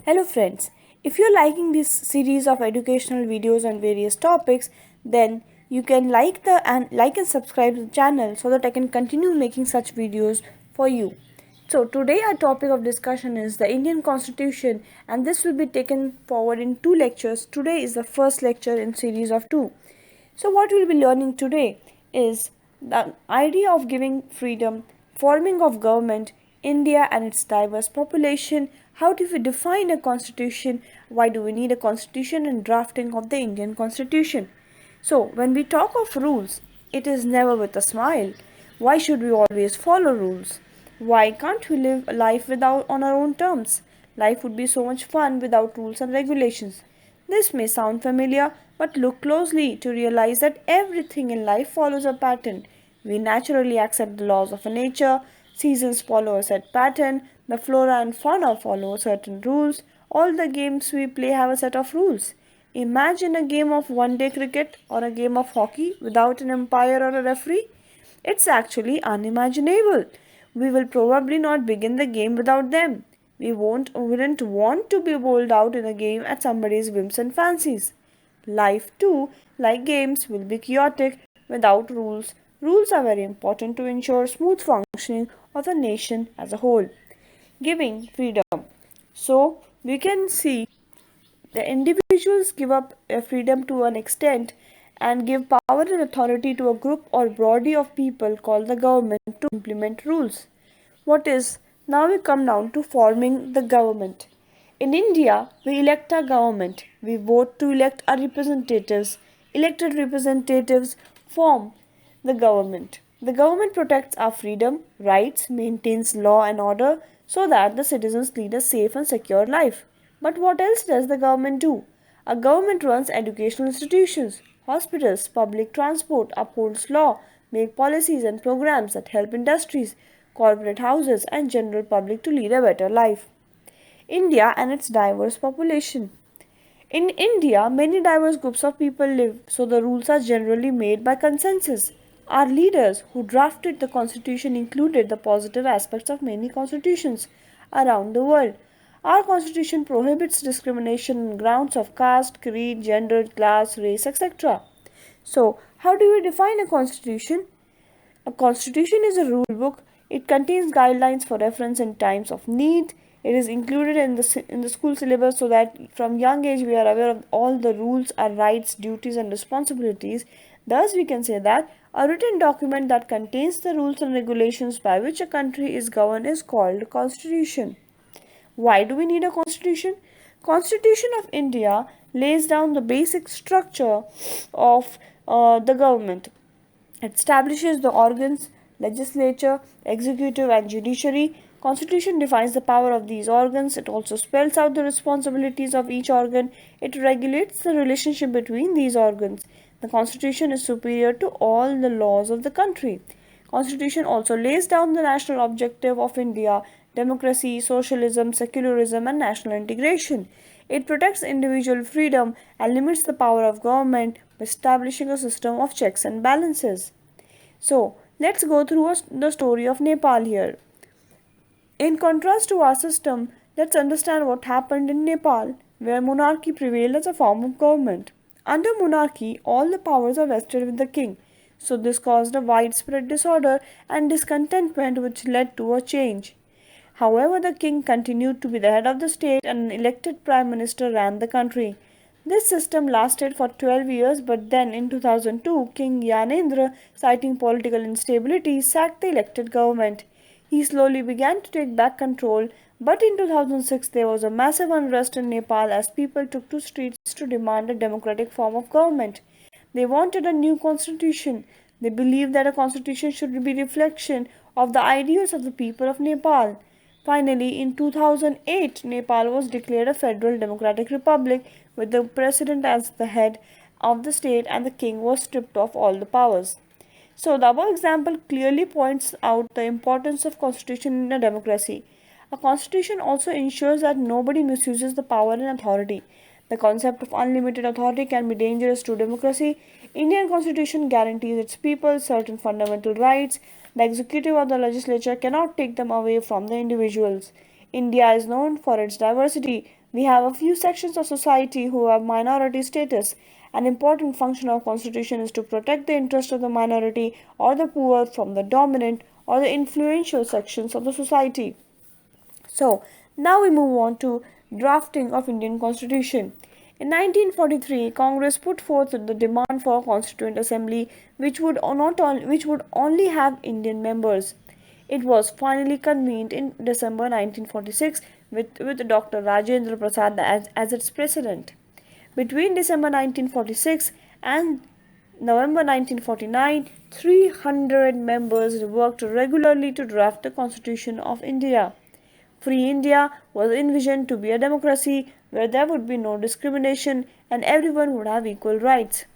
Hello friends, if you're liking this series of educational videos on various topics, then you can like and subscribe to the channel so that I can continue making such videos for you. So today our topic of discussion is the Indian Constitution, and this will be taken forward in two lectures. Today is the first lecture in series of two. So what we'll be learning today is the idea of giving freedom, forming of government, India and its diverse population, how do we define a constitution, why do we need a constitution, and drafting of the Indian constitution. So when we talk of rules, it is never with a smile. Why should we always follow rules? Why can't we live a life without on our own terms? Life would be so much fun without rules and regulations. This may sound familiar, but look closely to realize that everything in life follows a pattern. We naturally accept the laws of nature, seasons follow a set pattern, the flora and fauna follow certain rules, all the games we play have a set of rules. Imagine a game of one day cricket or a game of hockey without an umpire or a referee. It's actually unimaginable. We will probably not begin the game without them. Wouldn't want to be bowled out in a game at somebody's whims and fancies. Life too, like games, will be chaotic without rules. Rules are very important to ensure smooth functioning of the nation as a whole. Giving freedom. So we can see the individuals give up freedom to an extent and give power and authority to a group or body of people called the government to implement rules. What is now we come down to forming the government. In India, we elect our government. We vote to elect our representatives. Elected representatives form the government. The government protects our freedom, rights, maintains law and order so that the citizens lead a safe and secure life. But what else does the government do? A government runs educational institutions, hospitals, public transport, upholds law, make policies and programs that help industries, corporate houses and general public to lead a better life. India and its diverse population. In India, many diverse groups of people live, so the rules are generally made by consensus. Our leaders who drafted the constitution included the positive aspects of many constitutions around the world. Our constitution prohibits discrimination on grounds of caste, creed, gender, class, race, etc. So, how do we define a constitution? A constitution is a rule book. It contains guidelines for reference in times of need. It is included in the school syllabus so that from young age we are aware of all the rules, our rights, duties, and responsibilities. Thus, we can say that a written document that contains the rules and regulations by which a country is governed is called a constitution. Why do we need a constitution? Constitution of India lays down the basic structure of the government. It establishes the organs, legislature, executive and judiciary. Constitution defines the power of these organs. It also spells out the responsibilities of each organ. It regulates the relationship between these organs. The Constitution is superior to all the laws of the country. Constitution also lays down the national objective of India: democracy, socialism, secularism and national integration. It protects individual freedom and limits the power of government by establishing a system of checks and balances. So, let's go through the story of Nepal here. In contrast to our system, let's understand what happened in Nepal, where monarchy prevailed as a form of government. Under monarchy, all the powers are vested with the king. So, this caused a widespread disorder and discontentment which led to a change. However, the king continued to be the head of the state and an elected prime minister ran the country. This system lasted for 12 years, but then in 2002, King Yanendra, citing political instability, sacked the elected government. He slowly began to take back control, but in 2006 there was a massive unrest in Nepal as people took to streets to demand a democratic form of government. They wanted a new constitution. They believed that a constitution should be a reflection of the ideals of the people of Nepal. Finally, in 2008, Nepal was declared a federal democratic republic with the president as the head of the state and the king was stripped of all the powers. So, the above example clearly points out the importance of constitution in a democracy. A constitution also ensures that nobody misuses the power and authority. The concept of unlimited authority can be dangerous to democracy. Indian constitution guarantees its people certain fundamental rights. The executive or the legislature cannot take them away from the individuals. India is known for its diversity. We have a few sections of society who have minority status. An important function of constitution is to protect the interest of the minority or the poor from the dominant or the influential sections of the society. So, now we move on to drafting of Indian Constitution. In 1943, Congress put forth the demand for a Constituent Assembly which would only have Indian members. It was finally convened in December 1946 with Dr. Rajendra Prasad as its president. Between December 1946 and November 1949, 300 members worked regularly to draft the Constitution of India. Free India was envisioned to be a democracy where there would be no discrimination and everyone would have equal rights.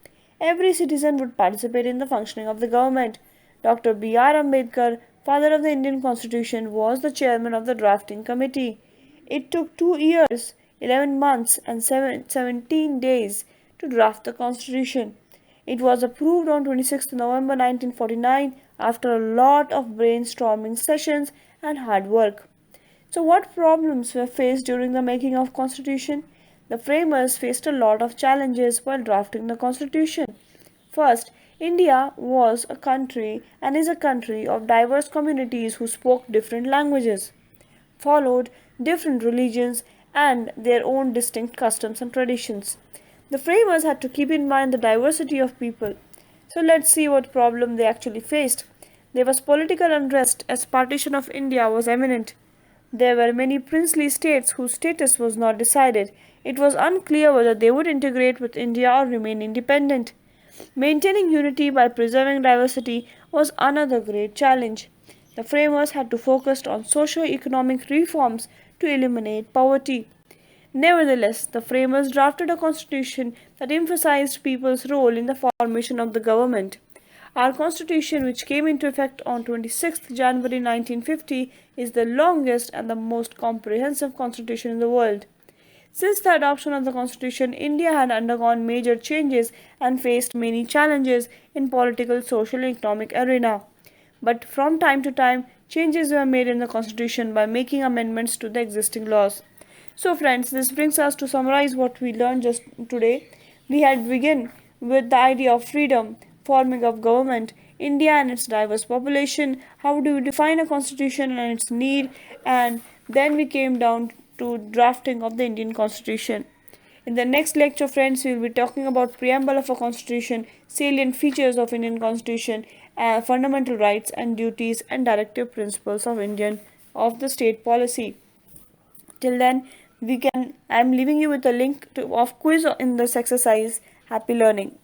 Every citizen would participate in the functioning of the government. Dr. B.R. Ambedkar, father of the Indian Constitution, was the chairman of the drafting committee. It took 2 years, 11 months, and 17 days to draft the Constitution. It was approved on 26th November 1949 after a lot of brainstorming sessions and hard work. So, what problems were faced during the making of Constitution? The framers faced a lot of challenges while drafting the Constitution. First, India was a country and is a country of diverse communities who spoke different languages, followed different religions, and their own distinct customs and traditions. The framers had to keep in mind the diversity of people. So let's see what problem they actually faced. There was political unrest as partition of India was imminent. There were many princely states whose status was not decided. It was unclear whether they would integrate with India or remain independent. Maintaining unity by preserving diversity was another great challenge. The framers had to focus on socio-economic reforms to eliminate poverty. Nevertheless, the framers drafted a constitution that emphasized people's role in the formation of the government. Our constitution, which came into effect on 26th January 1950, is the longest and the most comprehensive constitution in the world. Since the adoption of the constitution, India had undergone major changes and faced many challenges in political, social, and economic arena. But from time to time, changes were made in the constitution by making amendments to the existing laws. So friends, this brings us to summarize what we learned just today. We had begun with the idea of freedom, forming of government, India and its diverse population, how do we define a constitution and its need, and then we came down to drafting of the Indian Constitution. In the next lecture, friends, we will be talking about preamble of a constitution, salient features of Indian Constitution, fundamental rights and duties, and directive principles of the state policy. Till then, I am leaving you with a link of quiz in this exercise. Happy learning.